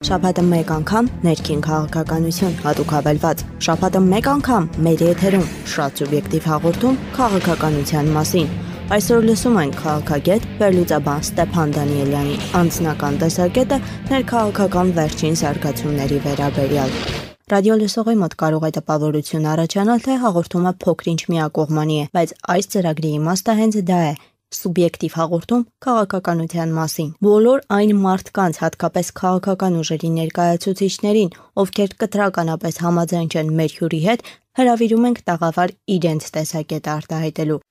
Շաբաթը մեկ անգամ ներքին քաղաքականություն հատուկ հավելված, շաբաթը մեկ անգամ մեր եթերում շատ սուբյեկտիվ հաղորդում քաղաքականության մասին։ Այսօր լսում ենք քաղաքագետ, վերլուծաբան Ստեփան Դանիելյանի անձնական տեսակետը ներքաղաքական վերջին զարգացումների վերաբերյալ։ Ռադիո լսողի մոտ կարող է տպավորություն առաջանալ, թե հաղորդումը փոքր-ինչ միակողմանի է, բայց այս ծրագրի իմաստը հենց դա է։ Սուբյեկտիվ հաղորդում քաղաքականության մասին։ Բոլոր այն մարդկանց, հատկապես քաղաքական ուժերի ներկայացուցիչներին, ովքեր կտրականապես համաձայն չեն մեր հյուրի հետ, հրավիրում ենք տաղավար իրենց տեսակետը արտահայտելու։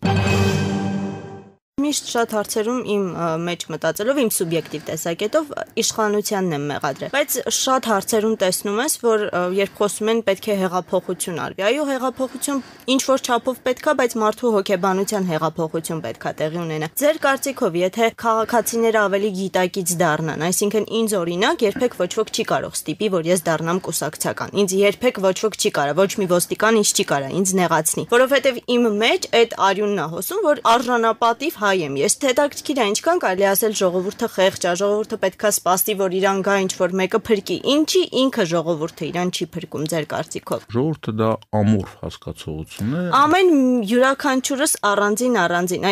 Միշտ շատ հարցերում իմ մեջ մտածելով, իմ սուբյեկտիվ տեսակետով իշխանությանն եմ մեղադրել, բայց շատ հարցերում տեսնում ես, որ երբ խոսում են պետք է հեղափոխություն արվի, այո, հեղափոխություն ինչ որ չափով պետք է, բայց մարդու հոգեբանության հեղափոխություն պետք է տեղի ունենա։ Ձեր կարծիքով, եթե քաղաքացիները ավելի գիտակից դառնան, այսինքն ինձ օրինակ երբեք ոչ ոք չի կարող ստիպի, որ ես դառնամ կուսակցական։ Ինձ երբեք ոչ ոք չի կարա, ոչ մի ոստիկան ինձ չի կարա ինձ նեղացնի, որովհետև իմ մեջ այդ արյունն է հոսում, որ արժանապատիվ հայ եմ ես։ Հետաքրքիր է, ինչքան կարելի ասել ժողովուրդը խեղճ է, ժողովուրդը պետքա սպասի, որ իրան գա ինչ որ մեկը փրկի։ Ինչի ինքը ժողովուրդը իրան չի փրկում ձեր կարծիքով։ Ժողովուրդը դա ամորֆ հասկացողություն է։ Ամեն յուրաքանչյուրս առանձին,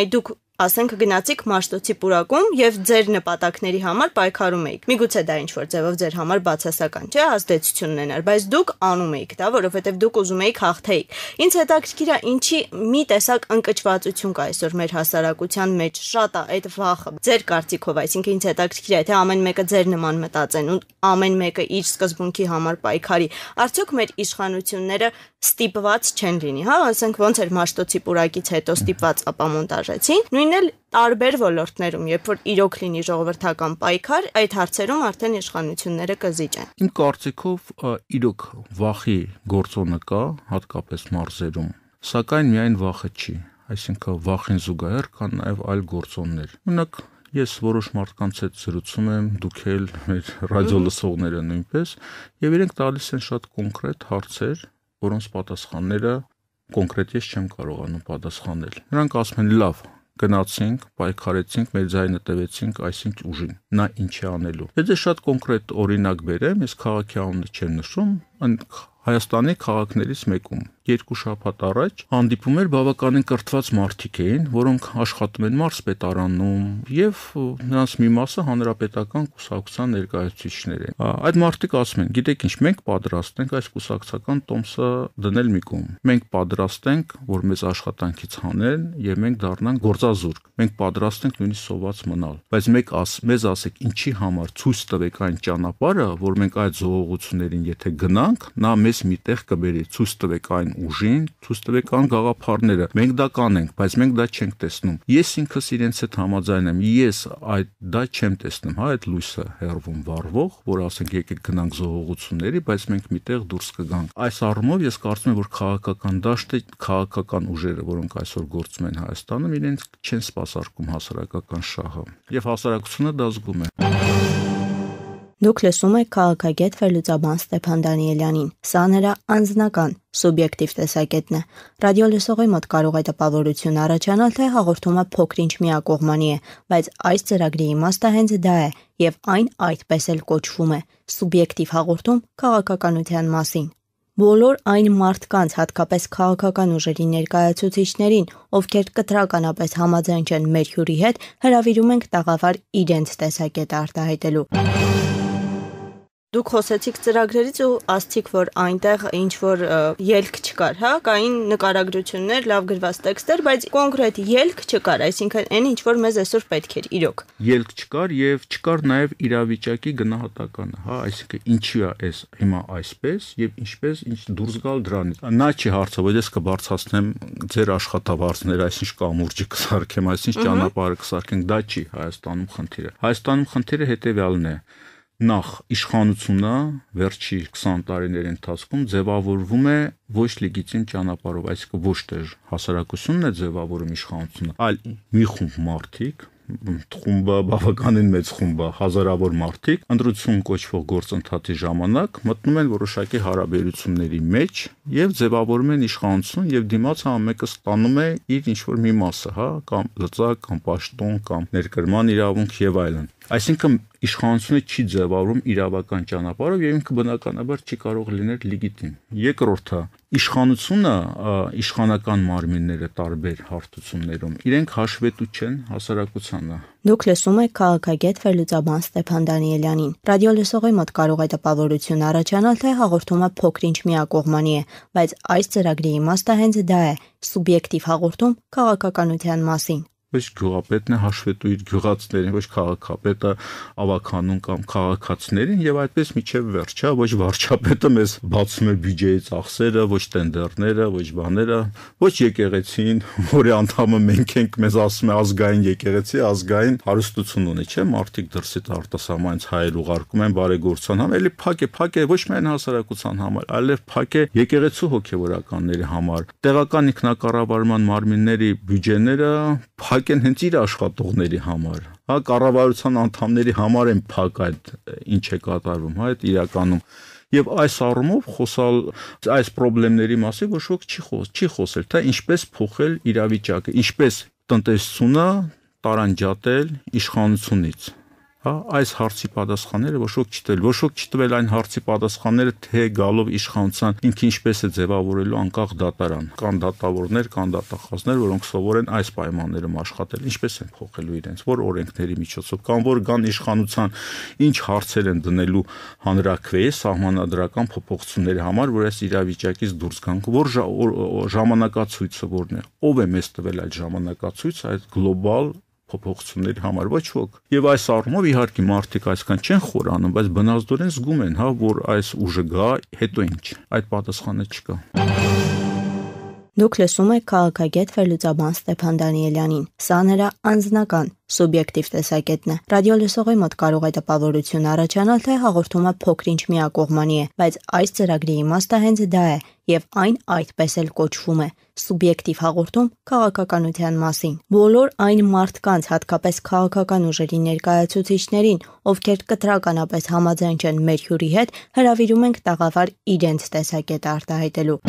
այ դուք ասենք գնացիք Մաշտոցի պուրակում եւ ձեր նպատակների համար պայքարում եք։ Միգուցե դա ինչ որ ձևով ձեր համար բացասական չէ, ազդեցություն ունենար, բայց դուք անում եք դա, որովհետեւ դուք ուզում եք հաղթեիք։ Ինձ հետաքրքիր է, ինչի մի տեսակ ընկճվածություն կա այսօր մեր հասարակության մեջ, շատ է այդ վախը։ Ձեր կարծիքով, այսինքն ինձ հետաքրքիր է, թե ամեն մեկը ձեր նման մտածեն ու ամեն մեկը իր սկզբունքի համար պայքարի։ Արդյոք մեր իշխանությունները ստիպված չեն լինի, հա, ասենք ոնց էր Մաշտոցի պուրակից հետո ստիպված ապամոնտաժեցին, նույնն էլ տարբեր ոլորտներում, երբ որ իրոք լինի ժողովրդական պայքար, այդ հարցերում արդեն իշխանությունները կզիջեն։ Իմ կարծիքով իրոք վախի գործոնը կա, հատկապես մարզերում, սակայն միայն վախը չի, այսինքն վախին զուգահեռ կան նաև այլ գործոններ։ Օրինակ ես որոշ մարդկանց հետ զրուցում եմ, դուք էլ մեր ռադիո լսողները նույնպես, եւ իրենք տալիս են շատ կոնկրետ հարցեր, որոնց պատասխանները կոնկրետ ես չեմ կարողանում պատասխանել։ Նրանք ասում են՝ լավ, գնացինք, պայքարեցինք, մեր ձայնը տվեցինք այսինչ ուժին, նա ինչ է անելու։ Եթե շատ կոնկրետ օրինակ բերեմ, ես քաղաքի անունը չեմ նշում, Հայաստանի քաղաքներից մեկում 2 շաբաթ առաջ հանդիպում էր բավականին կրթված մարդիկ էին, որոնք աշխատում են մարզպետարանում եւ նրանց մի մասը հանրապետական կուսակցության ներկայացուցիչներ են։ Այդ մարդիկ ասում են, գիտեք ինչ, մենք պատրաստ ենք այս կուսակցական տոմսը դնել մի կողմ։ Մենք պատրաստ ենք, որ մեզ աշխատանքից հանեն եւ մենք դառնանք գործազուրկ։ Մենք պատրաստ ենք նույնիսկ սոված մնալ։ Բայց մեզ ասեք, ինչի համար ցույց տվեք այն ճանապարհը, որ մենք այդ զողողություններին եթե գնանք, նա մեզ միտեղ կբերի, ցույց տվեք այն ուժին, ցույց տվեք այն գաղափարները։ Մենք դա կանենք, բայց մենք դա չենք տեսնում։ Ես ինքս իրենց հետ համաձայն եմ, ես դա չեմ տեսնում, հա, այդ լույսը հեռվում վառվող, որ ասենք եկեք գնանք զողողությունների, բայց մենք միտեղ դուրս կգանք։ Այս առումով ես կարծում եմ, որ քաղաքական դաշտը, քաղաքական ուժերը, որոնք այսօր գործում են Հայաստանում, իրենց չեն սպասարկում հասարակական շահը, եւ հասարակությունը դա զգում է։ Դուք լսում եք քաղաքագետ վերլուծաբան Ստեփան Դանիելյանին։ Սա նրա անձնական, սուբյեկտիվ տեսակետն է։ Ռադիո լսողի մոտ կարող է տպավորություն առաջանալ, թե հաղորդումը փոքր-ինչ միակողմանի է, բայց այս ծրագրի իմաստը հենց դա է, եւ այն այդպես էլ կոչվում է՝ սուբյեկտիվ հաղորդում քաղաքականության մասին։ Բոլոր այն մարդկանց, հատկապես քաղաքական ուժերի ներկայացուցիչներին, ովքեր կտրականապես համաձայն չեն մեր հյուրի հետ, հրավիրում ենք տաղավար իրենց տեսակետը արտահայտելու։ Դուք խոսեցիք ծրագրերից ու ասացիք, որ այնտեղ ինչ որ ելք չկար, հա, կային նկարագրություններ, լավ գրված տեքստեր, բայց կոնկրետ ելք չկար, այսինքն այն ինչ որ մեզ այսօր պետք էր, իրոք։ Ելք չկար եւ չկար նաեւ իրավիճակի գնահատականը, հա, այսինքն ինչի է այս հիմա այսպես եւ ինչպես ինչ դուրս գալ դրանից։ Նա չի հարցը, որ ես կբարձրացնեմ ձեր աշխատավարձները, այսինչ կամուրջը կսարքեմ, այսինչ ճանապարհը կսարքենք, դա չի Հայաստանում խնդիրը։ Հայաստանում խնդիրը հետեւյալն է. Նախ իշխանությունը վերջի 20 տարիների ընթացքում ձևավորվում է ոչ լեգիտիմ ճանապարհով, այսինքն ոչ թե հասարակությունն է ձևավորում իշխանությունը, այլ մի խումբ մարդիկ, խումբը բավականին մեծ խումբը, հազարավոր մարդիկ ընտրություն կոչվող գործընթացի ժամանակ մտնում են որոշակի հարաբերությունների մեջ եւ ձևավորում են իշխանություն եւ դիմացը ամենը ստանում է իր ինչ որ մի մասը, հա, կամ լծակ, կամ պաշտոն, կամ ներկրման իրավունք եւ այլն։ Այսինքն իշխանությունը չի ձևավորում իրավական ճանապարհով եւ ինքը բնականաբար չի կարող լինել լեգիտիմ։ Երկրորդը, իշխանությունը, իշխանական մարմինները տարբեր հարթություններում իրենք հաշվետու չեն հասարակությանը։ Դուք լսում եք քաղաքագետ վերլուծաբան Ստեփան Դանիելյանին։ Ռադիո լսողի մոտ կարող է տպավորություն առաջանալ, թե հաղորդումը փոքր-ինչ միակողմանի է, բայց այս ծրագրի իմաստը հենց դա է՝ սուբյեկտիվ հաղորդում քաղաքականության մասին։ Ոչ գյուղապետն է հաշվետու իր գյուղացիներին, ոչ քաղաքապետը ավականուն կամ քաղաքացիներին եւ այդպես միջև վերջ, ոչ վարչապետը մեզ բացում է բյուջեի ծախսերը, ոչ տենդերները, ոչ բաները, ոչ եկեղեցին, որի անդամը մենք ենք, մեզ ասում է ազգային եկեղեցի, ազգային հարստություն ունի, չէ՞, մարդիկ դրսից արտասահմանից հայեր ուղարկում են բարեգործության համար, էլի փակ է ոչ միայն հասարակության համար, այլև փակ է եկեղեցու հոգեվորականների համար, տեղական ինքնակառավարման մարմինների բյուջեները են հենց իր աշխատողների համար, կառավարության անդամների համար են փակ այդ ինչ է կատարվում, այդ իրականում։ Եվ այս առումով խոսալ այս խնդիրների մասին ոչ ոք չի խոսել, թե ինչպես փոխել իրավիճակը, ինչպես տնտեսությունը տարանջատել իշխանությունից։ Այս հարցի պատասխանները ոչ ոք չտվել, ոչ ոք չտվել այն հարցի պատասխանները, թե գալով իշխանության ինքը ինչպես է ձևավորելու անկախ դատարան։ Կան դատավորներ, կան դատախազներ, որոնք սովոր են այս պայմաններում աշխատել, ինչպես են փոխելու իրենց, որ օրենքների միջոցով, կամ որ կան իշխանության ինչ հարցեր են դնելու հանրաքվեի սահմանադրական փոփոխությունների համար, որ այս իրավիճակից դուրս գանք, որ ժամանակացույցը որն է, ով է մեզ տվել այդ ժամանակացույցը, այդ գլոբալ փոփոխությունների համար, ոչ ոք։ Եվ այս առումով իհարկե մարդիկ այսքան չեն խորանում, բայց բնազդորեն զգում են, որ այս ուժը գա, հետո ինչ։ Այդ պատասխանը չկա։ Դուք լսում եք քաղաքագետ վերլուծաբան Ստեփան Դանիելյանին։ Սա նրա անձնական սուբյեկտիվ տեսակետն է։ Ռադիո լսողի մոտ կարող է տպավորություն առաջանալ, թե հաղորդումը փոքր-ինչ միակողմանի է, բայց այս ծրագրի իմաստը հենց դա է, եւ այն այդպես էլ կոչվում է՝ սուբյեկտիվ հաղորդում քաղաքականության մասին։ Բոլոր այն մարդկանց, հատկապես քաղաքական ուժերի ներկայացուցիչներին, ովքեր կտրականապես համաձայն չեն մեր հյուրի հետ, հրավիրում ենք տաղավար իրենց տեսակետը արտահայտելու։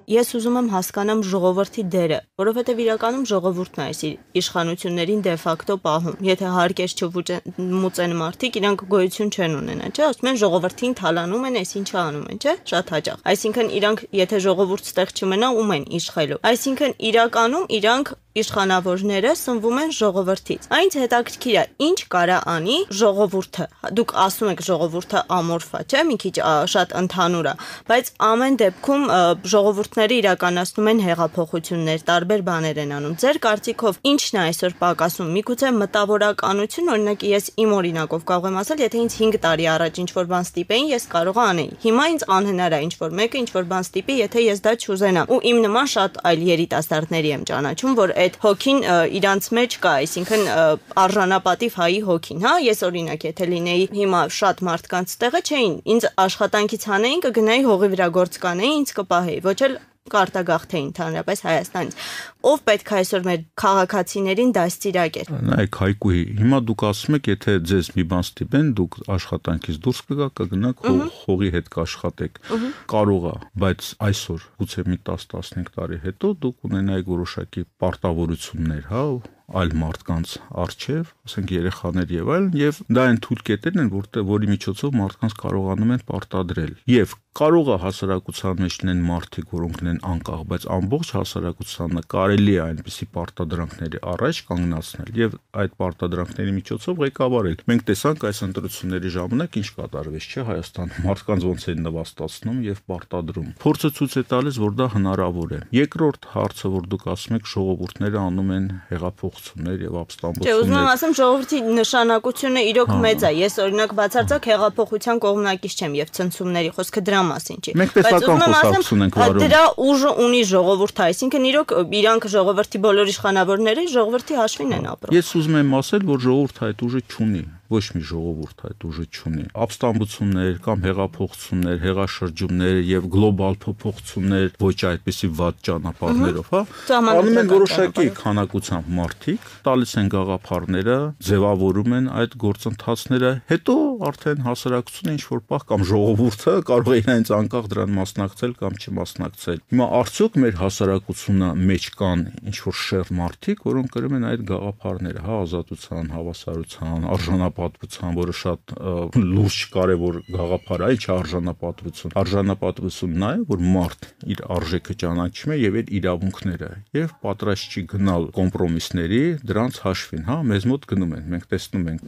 Ես ուզում եմ հասկանամ ժողովրդի դերը, որովհետև իրականում ժողովուրդն է այս իշխանություններին դե ֆակտո պահում։ Եթե հարկեր չմուծեն մարդիկ, իրանք գոյություն չեն ունենա, չէ՞, ասում են ժողովրդին թալանում են, այս ինչը անում են, չէ՞, շատ հաճախ։ Այսինքն իրանք, եթե ժողովուրդ ստեղ չմնա, ում են իշխելու։ Այսինքն իրականում իրանք իշխանավորները սնվում են ժողովրդից։ Այնց հետաքրքիր է, ինչ կարա անի ժողովուրդը։ Դուք ասում եք ժողովուրդը ամորֆ է, չէ՞, մի քիչ շատ ընդհանուր է, բայց ամեն դեպքում ժողովուրդները իրականացնում են հեղափոխություններ, տարբեր բաներ են անում։ Ձեր կարծիքով ինչն է այսօր պակասում։ Միգուցե մտավորականություն, օրինակ ես իմ օրինակով կարող եմ ասել, եթե ինձ 5 տարի առաջ ինչ-որ բան ստիպեին, ես կարող անեի։ Հիմա ինձ անհնար է ինչ-որ մեկը ինչ-որ բան ստիպի, եթե ես դա չուզենամ։ Ու իմ նման շատ այլ երիտասարդների եմ ճանաչում, որ այդ հոգին իրանց մեջ կա, այսինքն արժանապատիվ հայի հոգին, ես օրինակ եթե լինեի հիմա շատ մարդկանց տեղը չէին, ինձ աշխատանքից հանեին, կգնայի հողի վրա գործ կանեի, ինձ կպահեի, ոչ էլ կարտագաղթեի ընդհանրապես Հայաստանից։ Ով պետք է այսօր մեր քաղաքացիներին դաստիարակեր։ Նայեք Հայկուի, հիմա դուք ասում եք, եթե ձեզ մի բան ստիպեն, դուք աշխատանքից դուրս կգնաք, հողի հետ կաշխատեք։ Կարող է, բայց այսօր գուցե մի 10-15 տարի հետո դուք ունենայիք որոշակի պարտավորություններ, այլ մարդկանց արժև, ասենք երեխաներ եւ այլն, եւ դա այն թույլ կետերն են, որի միջոցով մարդկանց կարողանում են պարտադրել։ Եվ կարող է հասարակության մեջ լինեն մարդիկ, որոնք լինեն անկախ, բայց ամբողջ հասարակությանը կարելի է այնպիսի պարտադրանքների առաջ կանգնացնել եւ այդ պարտադրանքների միջոցով ղեկավարել։ Մենք տեսանք այս ընտրությունների ժամանակ ինչ կատարվեց, չէ՞, Հայաստանում մարդկանց ոնց են նվաստացնում եւ պարտադրում։ Փորձը ցույց է տալիս, որ դա հնարավոր է։ Երկրորդ հարցը, որ դուք ասում եք, ժողովուրդները անում են հեղափոխություններ եւ ապստամբություններ։ Չէ, ուզում եմ ասեմ, ժողովրդի նշանակությունը իրոք մեծ է։ Ես օրինակ բացարձակ հեղափոխության կողմնակից չեմ եւ ցնցումների խոսքը դրա մասին չի։ Մենք տեսական խոսակցություն ենք վարում։ Դրա ուժը ունի ժողովուրդը, այսինքն իրոք իրանք ժողովրդի բոլոր իշխանավորները ժողովրդի հաշվին են ապրում։ Ես ուզում եմ ասել, որ ժողովուրդը այդ ուժը չունի։ Ոչ մի ժողովուրդ այդ ուժը չունի։ Ապստամբություններ կամ հեղափոխություններ, հեղաշրջումներ եւ գլոբալ փոփոխություններ ոչ այդպիսի վատ ճանապարհներով, անում են որոշակի քանակությամբ մարդիկ, տալիս են գաղափարները, ձևավորում են այդ գործընթացները, հետո արդեն հասարակությունը ինչ որ պահ կամ ժողովուրդը կարող է իրենց անկախ դրան մասնակցել կամ չմասնակցել։ Հիմա արդյոք մեր հասարակությունը մեջ կան ինչ որ շեղ մարդիկ, որոնք կրում են այդ գաղափարները, ազատության, հավասարության, արժանապատվության արժանապատվության, որը շատ լուրջ կարևոր գաղափար է, ինչ արժանապատվություն։ Արժանապատվությունն է, որ մարդ իր արժեքը ճանաչում է եւ իր իրավունքները եւ պատրաստ չի գնալ կոմպրոմիսների, դրանց հաշվին, հա, մեզ մոտ գնում են, մենք տեսնում ենք։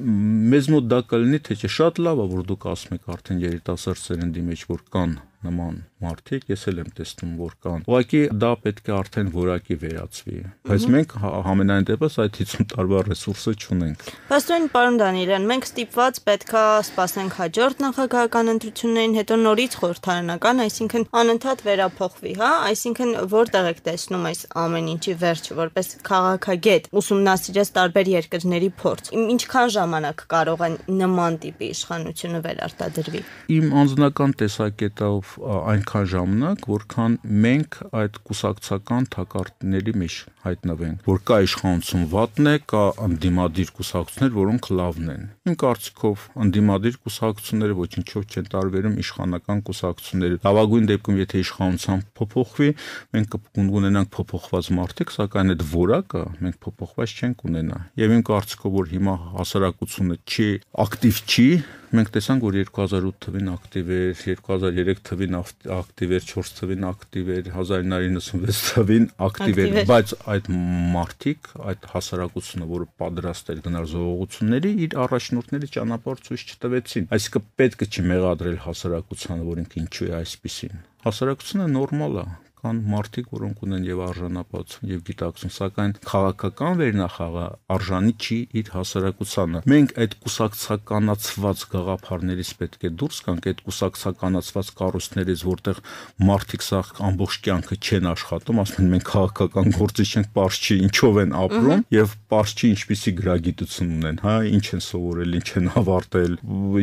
Մեզ մոտ դա կլինի, թե չէ, շատ լավ է, որ դուք ասում եք արդեն երիտասարդ սերնդի մեջ որ կան նման մարդիկ, ես էլ եմ տեսնում, որ կան։ Ուղղակի դա պետք է արդեն որակի վերածվի։ Բայց մենք համենայն դեպս այդ 50 տարվա ռեսուրսը չունենք։ Պաստորեն, պարոն Դանիելյան, մենք ստիպված պետքա սպասենք հաջորդ նախագահական ընտրություններին, հետո նորից խորհրդարանական, այսինքն անընդհատ վերափոխվի, հա, այսինքն որտեղ եք տեսնում այս ամեն ինչի վերջը, որպես քաղաքագետ, ուսումնասիրած տարբեր երկրների փորձ։ Ինչքան ժամանակ կարող է նման տիպի իշխանությունը վերարտադրվի։ Իմ անձնական տեսակետով այնքան ժամանակ, որքան մենք այդ կուսակցական թակարդների մեջ հայտնվենք, որ կա իշխանություն վատն է, կա ընդդիմադիր կուսակցություններ, որոնք լավն են։ Իմ կարծիքով ընդդիմադիր կուսակցությունները ոչինչով չեն տարբերում իշխանական կուսակցությունների։ Լավագույն դեպքում, եթե իշխանության փոփոխվի, մենք կունենանք փոփոխված մարդիկ, սակայն այդ որակը մենք փոփոխված չենք ունենա։ Եվ իմ կարծիքով, որ հիմա հասարակությունը ակտիվ չի, մենք տեսանք, որ 2008 թվին ակտիվ էր, 2003 թվին ակտիվ էր, 4 թվին ակտիվ էր, 1996 թվին ակտիվ էր, բայց այդ մարդիկ, այդ հասարակությունը, որը պատրաստ էր գնալ զողողությունների, իր առաջնորդների ճանապարհ ցույց չտվեցին։ Այսինքն պետք է չմեղադրել հասարակությանը, որ ինքը ինչու է այսպեսին։ Հասարակությունը նորմալ է։ Կան մարդիկ, որոնք ունեն եւ արժանապատվություն եւ գիտակցություն, սակայն քաղաքական վերնախավը արժանի չի իր հասարակությանը։ Մենք այդ կուսակցականացված գաղափարներից պետք է դուրս գանք, այդ կուսակցականացված կառույցներից, որտեղ մարդիկ սա ամբողջ կյանքը չեն աշխատում, ասում են մենք քաղաքական գործի չենք, པարզ չի ինչով են ապրում եւ པարզ չի ինչպիսի գրագիտություն ունեն, հա, ինչ են սովորել, ինչ են ավարտել։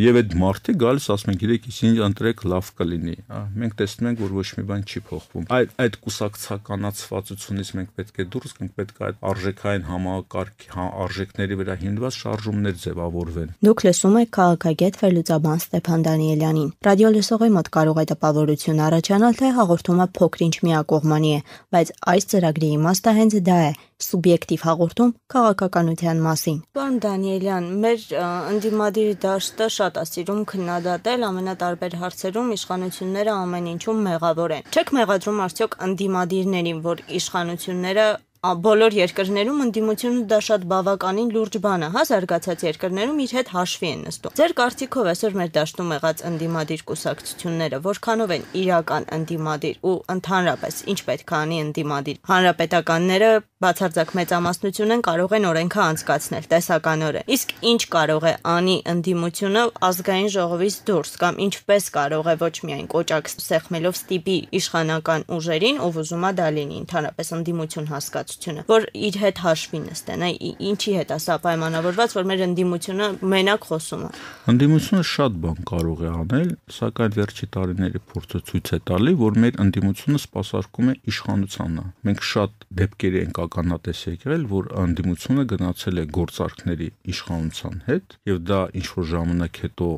Եվ այդ մարդիկ գալիս ասում են, գիտեք, ինչ ընտրեք, լավ կլինի, հա։ Մենք տեսնում ենք, որ ոչ մի բան չի փոխվում։ Այդ կուսակցականացվածությունից մենք պետք է դուրս գանք, պետք է այդ արժեքային համակարգի արժեքների վրա հիմնված շարժումներ ձևավորվեն։ Դուք լսում եք քաղաքագետ վերլուծաբան Ստեփան Դանիելյանին։ Ռադիո լսողի մոտ կարող է տպավորություն առաջանալ, թե հաղորդումը փոքր-ինչ միակողմանի է, բայց այս ծրագրի իմաստը հենց դա է՝ սուբյեկտիվ հաղորդում քաղաքականության մասին։ Պարոն Դանիելյան, մեր ընդդիմադիր դաշտը շատ է սիրում քննադատել ամենատարբեր հարցերում իշխանությունները ամեն ինչում մեղավոր են։ Չեք մեղադրում արդյոք ընդդիմադիրներին, որ իշխանությունները բոլոր երկրներում ընդդիմությունը դա շատ բավականին լուրջ բան է, հա, զարգացած երկրներում իր հետ հաշվի են նստում։ Ձեր կարծիքով այսօր մեր դաշտում եղած ընդդիմադիր կուսակցությունները որքանով են իրական ընդդիմադիր ու ընդհանրապես ինչ պետք է անի ընդդիմադիր։ Հանրապետականները բացարձակ մեծամասնություն են, կարող են օրենքը անցկացնել տեսականորեն։ Իսկ ինչ կարող է անի ընդդիմությունը ազգային ժողովից դուրս կամ ինչպես կարող է ոչ միայն կոճակ սեղմելով ստիպի իշխանական ուժերին, ով ուզում է դա լինի, ընդհանրապես ընդդիմություն հասկացությունը, որ իր հետ հաշվի նստեն, ինչի հետ է սա պայմանավորված, որ մեր ընդդիմությունը մենակ խոսում է։ Ընդդիմությունը շատ բան կարող է անել, սակայն վերջի տարիների փորձը ցույց է տալի, որ մեր ընդդիմությունը սպասարկում է իշխանությանը։ Մենք շատ դեպքերի ենք ականատես եղել, որ ընդդիմությունը գնացել է գործարքների իշխանության հետ, եւ դա ինչ որ ժամանակ հետո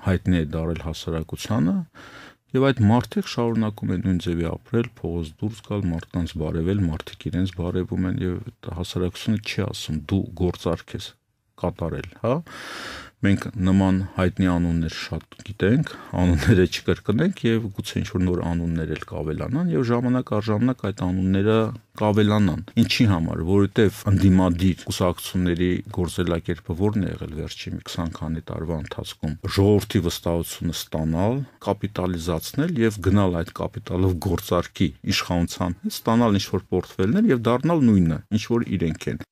հայտնի է դարել հասարակությանը, եւ այդ մարդիկ շարունակում են նույն ձևի ապրել, փողոց դուրս գալ, մարդկանց բարևել, մարդիկ իրենց բարևում են եւ հասարակությունը չի ասում դու գործարք ես կատարել, հա։ Մենք նման հայտնի անուններ շատ գիտենք, անունները չկրկնենք եւ գուցե ինչ-որ նոր անուններ էլ կավելանան եւ ժամանակ առ ժամանակ այդ անունները կավելանան։ Ինչի համար, որովհետեւ ընդդիմադիր կուսակցությունների գործելակերպը ո՞րն է եղել վերջի 20 քանի տարվա ընթացքում։ Ժողովրդի վստահությունը ստանալ, կապիտալիզացնել եւ գնալ այդ կապիտալով գործարքի իշխանության, ստանալ ինչ-որ պորտֆելներ եւ դառնալ նույնը, ինչ որ իրենք են։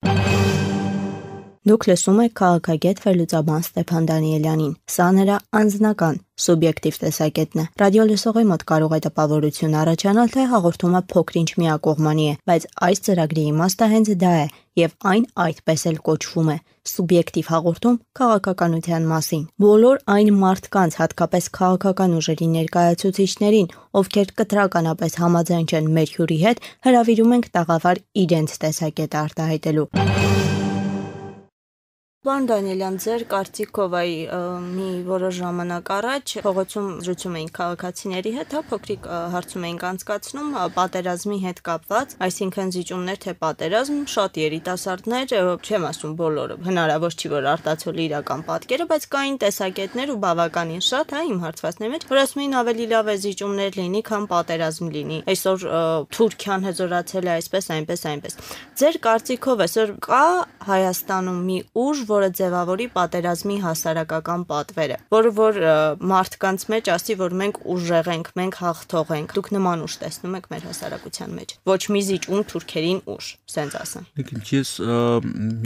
Դուք լսում եք քաղաքագետ վերլուծաբան Ստեփան Դանիելյանին։ Սա նրա անձնական սուբյեկտիվ տեսակետն է։ Ռադիո լսողի մոտ կարող է տպավորություն առաջանալ, թե հաղորդումը փոքր-ինչ միակողմանի է, բայց այս ծրագրի իմաստը հենց դա է, եւ այն այդպես էլ կոչվում է՝ սուբյեկտիվ հաղորդում քաղաքականության մասին։ Բոլոր այն մարդկանց, հատկապես քաղաքական ուժերի ներկայացուցիչներին, ովքեր կտրականապես համաձայն չեն մեր հյուրի հետ, հրավիրում ենք տաղավար իրենց տեսակետը արտահայտելու։ Պարոն Դանիելյան, ձեր կարծիքով այ մի որոշ ժամանակ առաջ փողոցում զրուցում էինք քաղաքացիների հետ, փոքրիկ հարցում էինք անցկացնում պատերազմի հետ կապված, այսինքն զիջումներ թե պատերազմ, շատ երիտասարդներ, չեմ ասում բոլորը, հնարավոր չի որ արտացոլի իրական պատկերը, բայց կային տեսակետներ ու բավականին շատ, իմ հարցվածների մեջ, որ ասում էին ավելի լավ է զիջումներ լինի, քան պատերազմ լինի։ Այսօր Թուրքիան հզորացել է այսպես, այնպես։ Ձեր կարծիքով այսօր կա Հայաստանում մի ուժ, որը ձևավորի պատերազմի հասարակական պատվերը, որ մարդկանց մեջ ասի, որ մենք ուժեղ ենք, մենք հաղթող ենք։ Դուք նման ուժ տեսնում եք մեր հասարակության մեջ։ Ոչ մի զիջում թուրքերին ուժ, սենց ասեմ։ Լեքին ես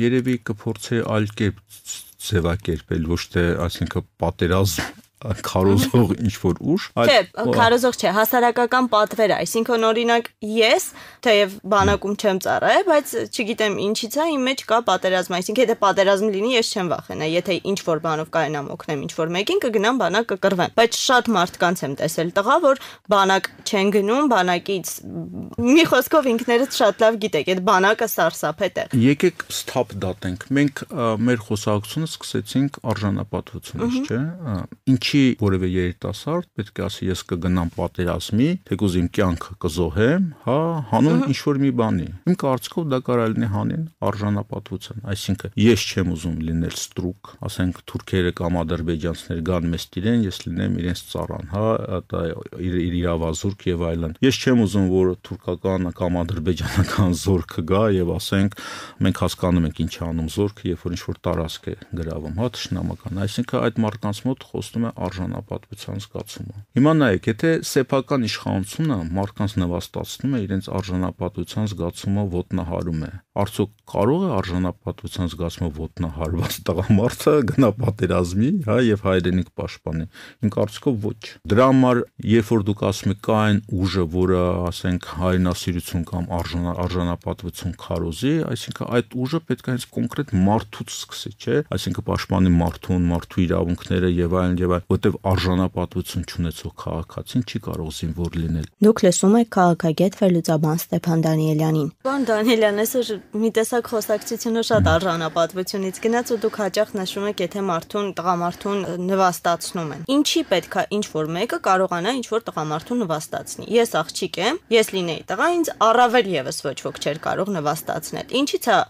երևի կփորձեի այլ կերպ ձևակերպել, ոչ թե այսինքն պատերազմ քարոզող ինչ-որ ուժ, Չէ, քարոզող չէ, հասարակական պատվերը, այսինքն օրինակ ես, թեև բանակում չեմ ծառայել, բայց չգիտեմ ինչից է, իմ մեջ կա պատերազմ, այսինքն եթե պատերազմ լինի, ես չեմ վախենա, եթե ինչ-որ բանով կարենամ օգնեմ ինչ-որ մեկին, կգնամ բանակ կկռվեմ, բայց շատ մարդկանց եմ տեսել տղա, որ բանակ չեն գնում, բանակից մի խոսքով ինքներդ շատ լավ գիտեք, այդ բանակը սարսափետ է։ Եկեք սթափ դատենք, մենք մեր խոսակցությունը սկսեցինք արժանապատվությունից, չէ՞։ Ինչի որևէ երիտասարդ պետք է ասի ես կգնամ պատերազմի, թեկուզ իմ կյանքը կզոհեմ, հանուն ինչ-որ մի բանի։ Իմ կարծիքով դա կարող է լինի հանին արժանապատվության, այսինքն ես չեմ ուզում լինել ստրուկ, ասենք թուրքերը կամ ադրբեջանցիները գան մեզ տիրեն, ես լինեմ իրենց ծառան, դա իր իրավազուրկ եւ այլն։ Ես չեմ ուզում որ թուրքական կամ ադրբեջանական զորքը գա եւ ասենք մենք հասկանում ենք ինչ է անում զորքը, երբ որ ինչ-որ տարածք է գրավում, թշնամական, այսինքն այդ մարդկանց մոտ խոստում է արժանապատվության զգացումը։ Հիմա նայեք, եթե սեփական իշխանությունը մարդկանց նվաստացնում է իրենց արժանապատվության զգացումը ոտնահարում է, արդյոք կարող է արժանապատվության զգացումը ոտնահարված տղամարդը գնա պատերազմի, եւ հայրենիք պաշտպանի։ Իմ կարծիքով ոչ։ Դրա համար, երբ որ դուք ասում եք կա այն ուժը, որը, ասենք, հայրենասիրություն կամ արժանապատվություն քարոզի, այսինքն այդ ուժը պետք է հենց կոնկրետ մարդուց սկսի, չէ՞, այսինքն պաշտպանի մարդուն, մարդու իրավունքները եւ այլն, որտեվ արժանապատվություն չունեցող քաղաքացին չի կարող զինվոր լինել։ Դուք լսում եք քաղաքագետ վերլուծաբան Ստեփան Դանիելյանին։ Պարոն Դանիելյան, այսօր մի տեսակ խոսակցությունը շատ արժանապատվությունից գնաց ու դուք հաճախ նշում եք, եթե մարդուն, տղամարդուն նվաստացնում են։ Ինչի պետք է ինչ-որ մեկը կարողանա ինչ-որ տղամարդուն նվաստացնի։ Ես աղջիկ եմ, ես լինեի տղա, ինձ առավել եւս ոչ ոք չէր կարող նվաստացնել։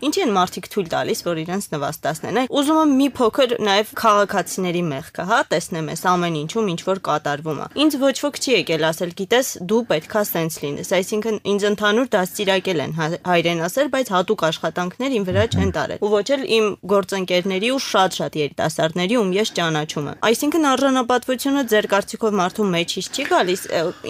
Ինչի են մարդիկ թույլ տալիս, որ իրենց նվաստացնեն։ Ուզում եմ մի փոքր նաեւ քաղաքացիների մեղքը, տեսնեմ ես ամեն ինչում ինչ որ կատարվում է։ Ինձ ոչ ոք չի եկել ասել, գիտես, դու պետքա սենց լինես, այսինքն ինձ ընդհանուր դաստիարակել են հայրենասեր, բայց հատուկ աշխատանքներ իմ վրա չեն տարել։ Ու ոչ էլ իմ գործընկերների ու շատ երիտասարդների, ում ես ճանաչում եմ։ Այսինքն արժանապատվությունը ձեր կարծիքով մարդու մեջից չի գալիս։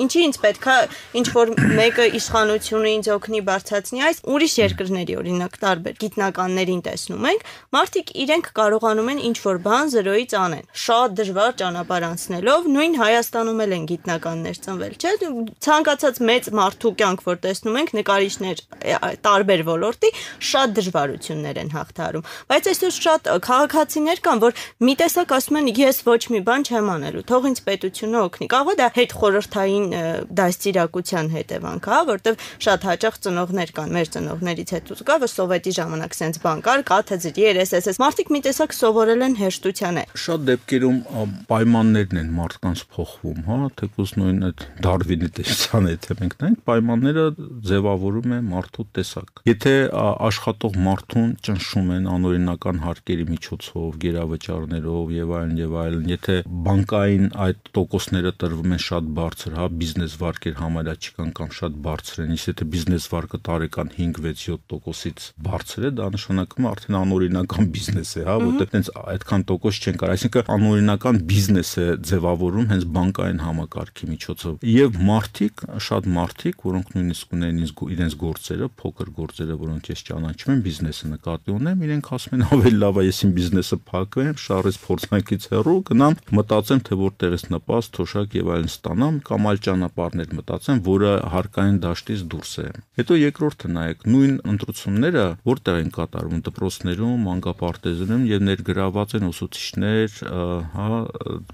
Ինչի ինձ պետքա ինչ որ մեկը իշխանությունը ինձ օգնի բարձրացնի, այս ուրիշ երկրների օրինակ տարբեր գիտնականներին տեսնում ենք, մարդիկ իրենք կարողանում են ինչ որ բան զրոյից անեն։ Շատ դժվար ճանապարհ անցնելով, նույն Հայաստանում էլ են գիտնականներ ծնվել, չէ՞։ Ցանկացած մեծ մարդու կյանք, որ տեսնում ենք, նկարիչներ տարբեր ոլորտի շատ դժվարություններ են հաղթահարում։ Բայց այսօր շատ քաղաքացիներ կան, որ մի տեսակ ասում են, ես ոչ մի բան չեմ անելու, թող ինձ պետությունը օգնի։ Կարող է դա հետ խորհրդային դաստիարակության հետևանք, որտեղ շատ հաճախ ծնողներ կան, մեր ծնողներից հետո կա, որ սովետի ժամանակ sense բան կար, ԿԹԶ, RSS, մարդիկ մի տեսակ սովորել են հեշտության է։ Շատ դեպքերում պայմաններն են մարդկանց փոխվում, թեկուզ նույն այդ Դարվինի տեսության եթե մենք նայենք, պայմանները ձևավորում է մարդու տեսակ։ Եթե աշխատող մարդուն ճնշում են անօրինական հարկերի միջոցով, գերավճարներով եւ այլն, եթե բանկային այդ տոկոսները տրվում են շատ բարձր, բիզնես վարկեր համարյա չկան կամ շատ բարձր են, իսկ եթե բիզնես վարկը տարեկան 5-6-7%-ից բարձր է, դա նշանակում է արդեն անօրինական բիզնես է, որտեղ տենց այդքան տոկոս չեն կարող, այսինքն անօրինական բիզնես է ձևավորում հենց բանկային համակարգի միջոցով։ Եվ շատ մարդիկ, որոնք նույնիսկ ունեն իրենց գործերը, փոքր գործերը, որոնք ես ճանաչում եմ, բիզնեսը նկատի ունեմ, իրենք ասում են ավելի լավ է ես իմ բիզնեսը փակեմ, շարից փորձնակից հեռու գնամ, մտածեմ թե որտեղից նպաստ, թոշակ եւ այլն ստանամ կամ այլ ճանապարհներ մտածեմ, որը հարկային դաշտից դուրս է։ Հետո երկրորդը նայեք, նույն ընտրությունները որտեղ են կատարվում, դպրոցներում, մանկապարտեզներում եւ ներգրաված են ուսուցիչներ,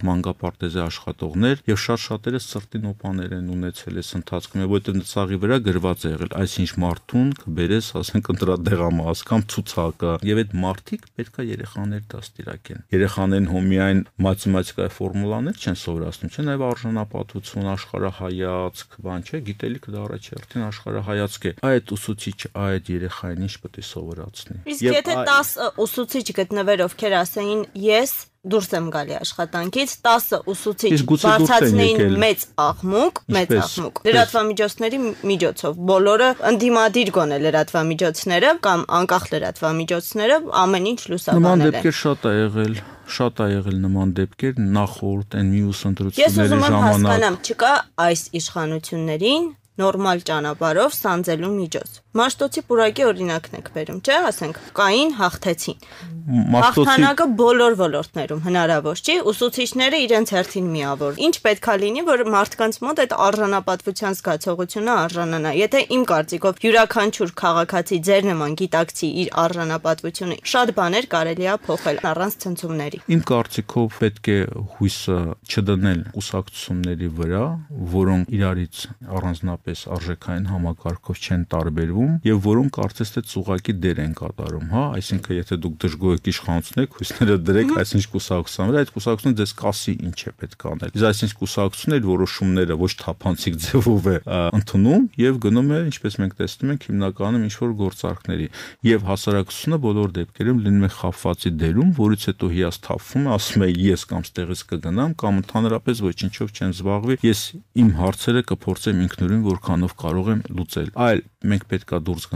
մանկապարտեզի աշխատողներ եւ շատ-շատերը սրտին օպաներ են ունեցել այս ընթացքում, որովհետեւ ծաղի վրա գրված է եղել այսինչ մարդուն կբերես, ասենք ընտրադեղամաս կամ ցուցակը, եւ այդ մարդիկ պետքա երեխաներ դաստիարակեն։ Երեխաներին հոմիայն մաթեմատիկայի ֆորմուլաներ չեն սովորացնում, չէ՞, նաեւ արժանապատվություն, աշխարհայացք, բան չէ, գիտելիքը դա առաջերտին աշխարհայացք է։ Այդ ուսուցիչը այդ երեխային ինչ պետք է սովորացնի։ Իսկ եթե 10 ուսուցիչ գտնվեր, ովքեր ասեին ես դուրս եմ գալի աշխատանքից, 10 ուսուցիչ բարձրացնեին մեծ աղմուկ, լրատվամիջոցների միջոցով, բոլորը ընդդիմադիր գոնե լրատվամիջոցները կամ անկախ լրատվամիջոցները ամեն ինչ լուսաբանել են։ Նման դեպքեր շատ ա եղել նման դեպքեր նախորդ այն մյուս ընտրությունների ժամանակ։ Ես ուզում եմ հասկանամ, չկա այս իշխանություններին նորմալ ճանապարհով սանձելու միջոց։ Մաշտոցի պուրակի օրինակն եք բերում, չէ՞, ասենք, կային հաղթեցին։ Հաղթանակը բոլոր ոլորտներում հնարավոր չի, ուսուցիչները իրենց հերթին միավոր։ Ինչ պետքա լինի, որ մարդկանց մոտ այդ արժանապատվության զգացողությունը արժանանա։ Եթե իմ կարծիքով յուրաքանչյուր քաղաքացի ձեր նման գիտակցի իր արժանապատվությունը, շատ բաներ կարելի է փոխել առանց ցնցումների։ Իմ կարծիքով պետք է հույսը չդնել կուսակցությունների վրա, որոնք իրարից առանձնապես արժեքային համակարգով չեն տարբերվում եւ որոնք կարծես թե ծուղակի դեր են կատարում, հա, այսինքն եթե դուք դժգոհ եք իշխանություններ, հույսները դրեք այսինչ կուսակցության վրա, այդ կուսակցությունը ձեզ կասի ինչ է պետք անել։ Իսկ այսինչ կուսակցությունների որոշումները ոչ թափանցիկ ձևով է ընդունում եւ գնում է, ինչպես մենք տեսնում ենք, հիմնականում ինչ որ գործարքների եւ հասարակությունը բոլոր դեպքերում լինում է խափվածի դերում, որից հետո հիասթափվում է, ասում է ես կամ ստեղից կգնամ կամ ընդհանրապես ոչինչով չեմ զբաղվի, ես իմ հարցերը կփորձեմ ինքնուրույն որքանով կարող եմ լուծել։ Այլ մենք պետքա դուրս